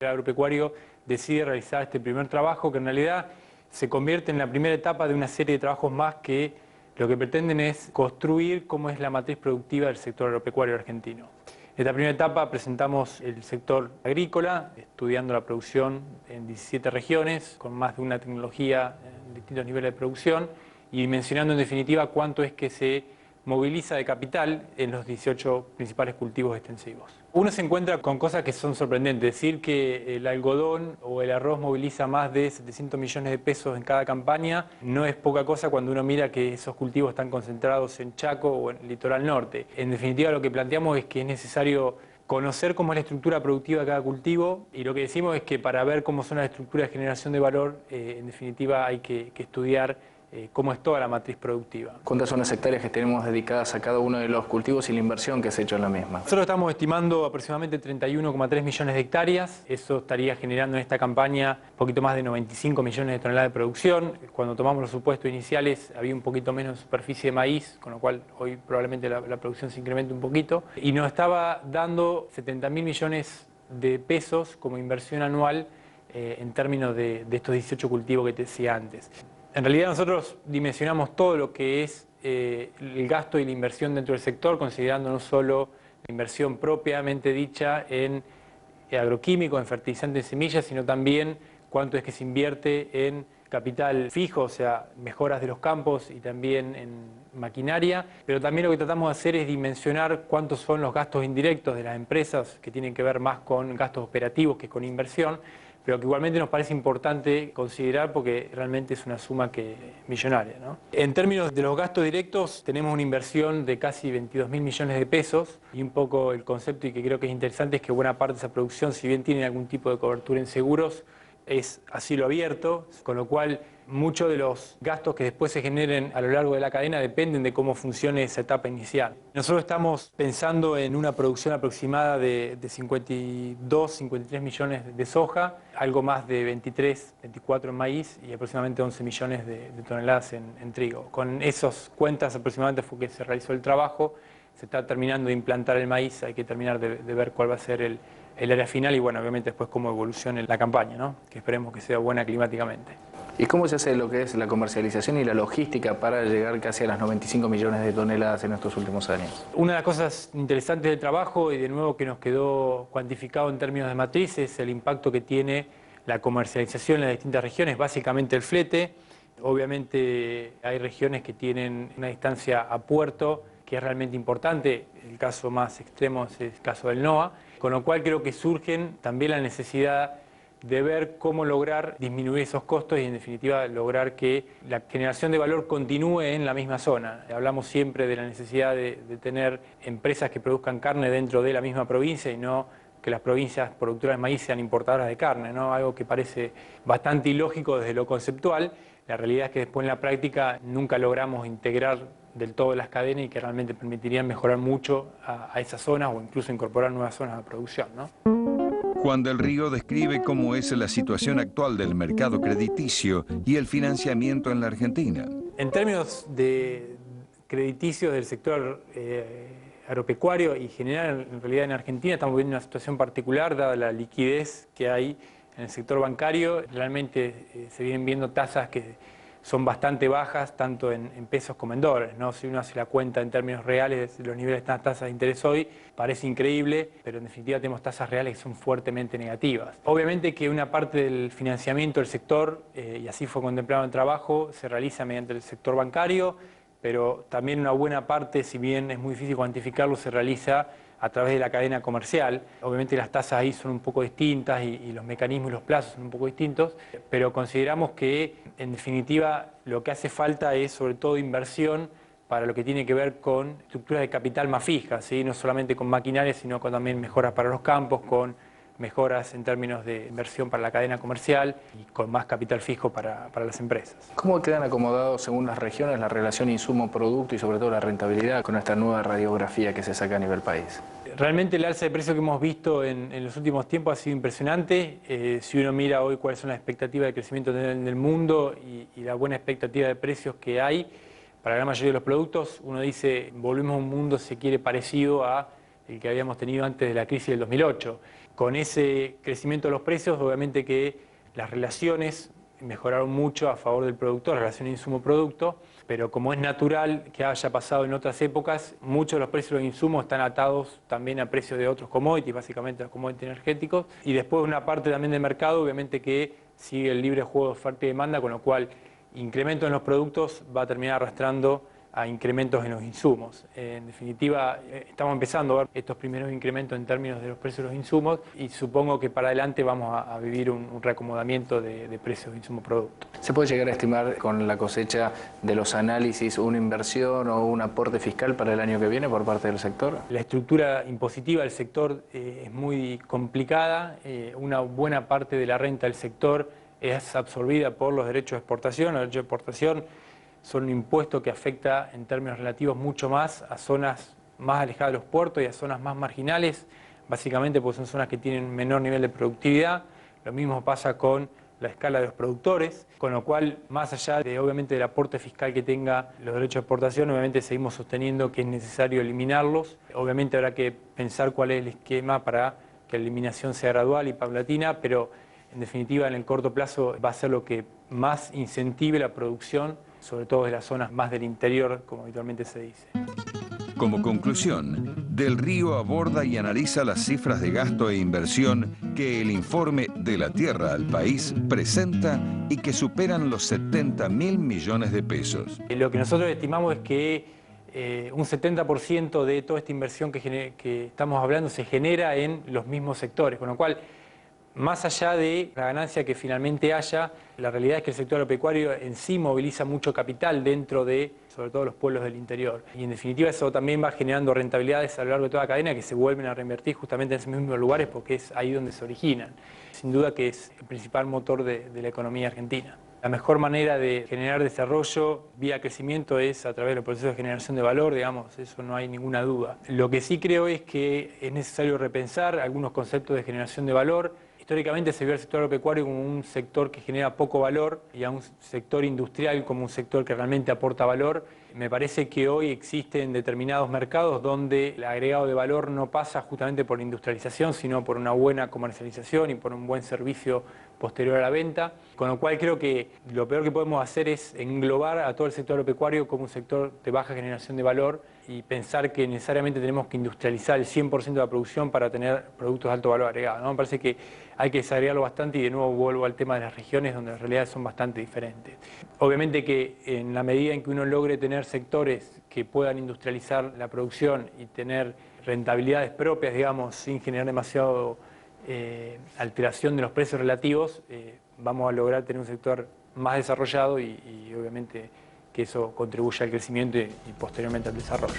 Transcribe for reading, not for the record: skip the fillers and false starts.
El agropecuario decide realizar este primer trabajo que en realidad se convierte en la primera etapa de una serie de trabajos más que lo que pretenden es construir cómo es la matriz productiva del sector agropecuario argentino. En esta primera etapa presentamos el sector agrícola, estudiando la producción en 17 regiones, con más de una tecnología en distintos niveles de producción y dimensionando en definitiva cuánto es que se moviliza de capital en los 18 principales cultivos extensivos. Uno se encuentra con cosas que son sorprendentes, decir que el algodón o el arroz moviliza más de 700 millones de pesos en cada campaña no es poca cosa cuando uno mira que esos cultivos están concentrados en Chaco o en el litoral norte. En definitiva, lo que planteamos es que es necesario conocer cómo es la estructura productiva de cada cultivo y lo que decimos es que para ver cómo son las estructuras de generación de valor, en definitiva hay que estudiar cómo es toda la matriz productiva. ¿Cuántas son las hectáreas que tenemos dedicadas a cada uno de los cultivos y la inversión que se ha hecho en la misma? Nosotros estamos estimando aproximadamente 31,3 millones de hectáreas. Eso estaría generando en esta campaña un poquito más de 95 millones de toneladas de producción. Cuando tomamos los supuestos iniciales había un poquito menos de superficie de maíz, con lo cual hoy probablemente la producción se incremente un poquito. Y nos estaba dando 70.000 millones de pesos como inversión anual en términos de estos 18 cultivos que te decía antes. En realidad nosotros dimensionamos todo lo que es el gasto y la inversión dentro del sector, considerando no solo la inversión propiamente dicha en agroquímicos, en fertilizantes y semillas, sino también cuánto es que se invierte en capital fijo, o sea, mejoras de los campos y también en maquinaria, pero también lo que tratamos de hacer es dimensionar cuántos son los gastos indirectos de las empresas que tienen que ver más con gastos operativos que con inversión, pero que igualmente nos parece importante considerar porque realmente es una suma millonaria, ¿no? En términos de los gastos directos, tenemos una inversión de casi 22.000 millones de pesos y un poco el concepto y que creo que es interesante es que buena parte de esa producción, si bien tiene algún tipo de cobertura en seguros, es a cielo abierto, con lo cual muchos de los gastos que después se generen a lo largo de la cadena dependen de cómo funcione esa etapa inicial. Nosotros estamos pensando en una producción aproximada de 52, 53 millones de soja, algo más de 23, 24 en maíz y aproximadamente 11 millones de toneladas en trigo. Con esas cuentas aproximadamente fue que se realizó el trabajo, se está terminando de implantar el maíz, hay que terminar de ver cuál va a ser el área final y bueno, obviamente después cómo evolucione la campaña, ¿no? Que esperemos que sea buena climáticamente. ¿Y cómo se hace lo que es la comercialización y la logística para llegar casi a las 95 millones de toneladas en estos últimos años? Una de las cosas interesantes del trabajo y de nuevo que nos quedó cuantificado en términos de matriz es el impacto que tiene la comercialización en las distintas regiones, básicamente el flete. Obviamente hay regiones que tienen una distancia a puerto que es realmente importante, el caso más extremo es el caso del NOA, con lo cual creo que surgen también la necesidad de ver cómo lograr disminuir esos costos y en definitiva lograr que la generación de valor continúe en la misma zona. Hablamos siempre de la necesidad de tener empresas que produzcan carne dentro de la misma provincia y no que las provincias productoras de maíz sean importadoras de carne, ¿no? Algo que parece bastante ilógico desde lo conceptual. La realidad es que después en la práctica nunca logramos integrar del todo las cadenas y que realmente permitirían mejorar mucho a esas zonas o incluso incorporar nuevas zonas de producción, ¿no? Juan del Río describe cómo es la situación actual del mercado crediticio y el financiamiento en la Argentina. En términos de crediticios del sector agropecuario y general, en realidad en Argentina estamos viviendo una situación particular dada la liquidez que hay en el sector bancario. Realmente se vienen viendo tasas que son bastante bajas, tanto en pesos como en dólares, ¿no? Si uno hace la cuenta en términos reales de los niveles de estas tasas de interés hoy, parece increíble, pero en definitiva tenemos tasas reales que son fuertemente negativas. Obviamente que una parte del financiamiento del sector, y así fue contemplado en el trabajo, se realiza mediante el sector bancario, pero también una buena parte, si bien es muy difícil cuantificarlo, se realiza a través de la cadena comercial. Obviamente las tasas ahí son un poco distintas y los mecanismos y los plazos son un poco distintos, pero consideramos que en definitiva lo que hace falta es sobre todo inversión para lo que tiene que ver con estructuras de capital más fijas, ¿sí? No solamente con maquinaria, sino con también mejoras para los campos, con mejoras en términos de inversión para la cadena comercial y con más capital fijo para las empresas. ¿Cómo quedan acomodados según las regiones la relación insumo-producto y sobre todo la rentabilidad con esta nueva radiografía que se saca a nivel país? Realmente el alza de precios que hemos visto en los últimos tiempos ha sido impresionante. Si uno mira hoy cuáles son las expectativas de crecimiento en el mundo y la buena expectativa de precios que hay para la gran mayoría de los productos, uno dice, volvemos a un mundo, si quiere, parecido a el que habíamos tenido antes de la crisis del 2008. Con ese crecimiento de los precios, obviamente que las relaciones mejoraron mucho a favor del productor, la relación insumo-producto, pero como es natural que haya pasado en otras épocas, muchos de los precios de los insumos están atados también a precios de otros commodities, básicamente los commodities energéticos, y después una parte también del mercado, obviamente que sigue el libre juego de oferta y demanda, con lo cual incremento en los productos va a terminar arrastrando a incrementos en los insumos. En definitiva, estamos empezando a ver estos primeros incrementos en términos de los precios de los insumos y supongo que para adelante vamos a vivir un reacomodamiento de precios de insumo-producto. ¿Se puede llegar a estimar con la cosecha de los análisis una inversión o un aporte fiscal para el año que viene por parte del sector? La estructura impositiva del sector es muy complicada. Una buena parte de la renta del sector es absorbida por los derechos de exportación. Los derechos de exportación son un impuesto que afecta en términos relativos mucho más a zonas más alejadas de los puertos y a zonas más marginales, básicamente porque son zonas que tienen menor nivel de productividad. Lo mismo pasa con la escala de los productores, con lo cual, más allá de obviamente del aporte fiscal que tenga los derechos de exportación, obviamente seguimos sosteniendo que es necesario eliminarlos. Obviamente habrá que pensar cuál es el esquema para que la eliminación sea gradual y paulatina, pero en definitiva en el corto plazo va a ser lo que más incentive la producción, sobre todo de las zonas más del interior, como habitualmente se dice. Como conclusión, Del Río aborda y analiza las cifras de gasto e inversión que el informe De la Tierra al País presenta y que superan los 70.000 millones de pesos. Lo que nosotros estimamos es que un 70% de toda esta inversión que estamos hablando se genera en los mismos sectores, con lo cual, más allá de la ganancia que finalmente haya, la realidad es que el sector agropecuario en sí moviliza mucho capital dentro de, sobre todo, los pueblos del interior. Y en definitiva eso también va generando rentabilidades a lo largo de toda la cadena que se vuelven a reinvertir justamente en esos mismos lugares porque es ahí donde se originan. Sin duda que es el principal motor de la economía argentina. La mejor manera de generar desarrollo vía crecimiento es a través de los procesos de generación de valor, digamos, eso no hay ninguna duda. Lo que sí creo es que es necesario repensar algunos conceptos de generación de valor. Históricamente se vio al sector agropecuario como un sector que genera poco valor y a un sector industrial como un sector que realmente aporta valor. Me parece que hoy existen determinados mercados donde el agregado de valor no pasa justamente por industrialización, sino por una buena comercialización y por un buen servicio posterior a la venta. Con lo cual creo que lo peor que podemos hacer es englobar a todo el sector agropecuario como un sector de baja generación de valor y pensar que necesariamente tenemos que industrializar el 100% de la producción para tener productos de alto valor agregado, ¿no? Me parece que hay que desagregarlo bastante y de nuevo vuelvo al tema de las regiones donde las realidades son bastante diferentes. Obviamente que en la medida en que uno logre tener sectores que puedan industrializar la producción y tener rentabilidades propias, digamos, sin generar demasiado alteración de los precios relativos, vamos a lograr tener un sector más desarrollado y obviamente que eso contribuya al crecimiento y posteriormente al desarrollo.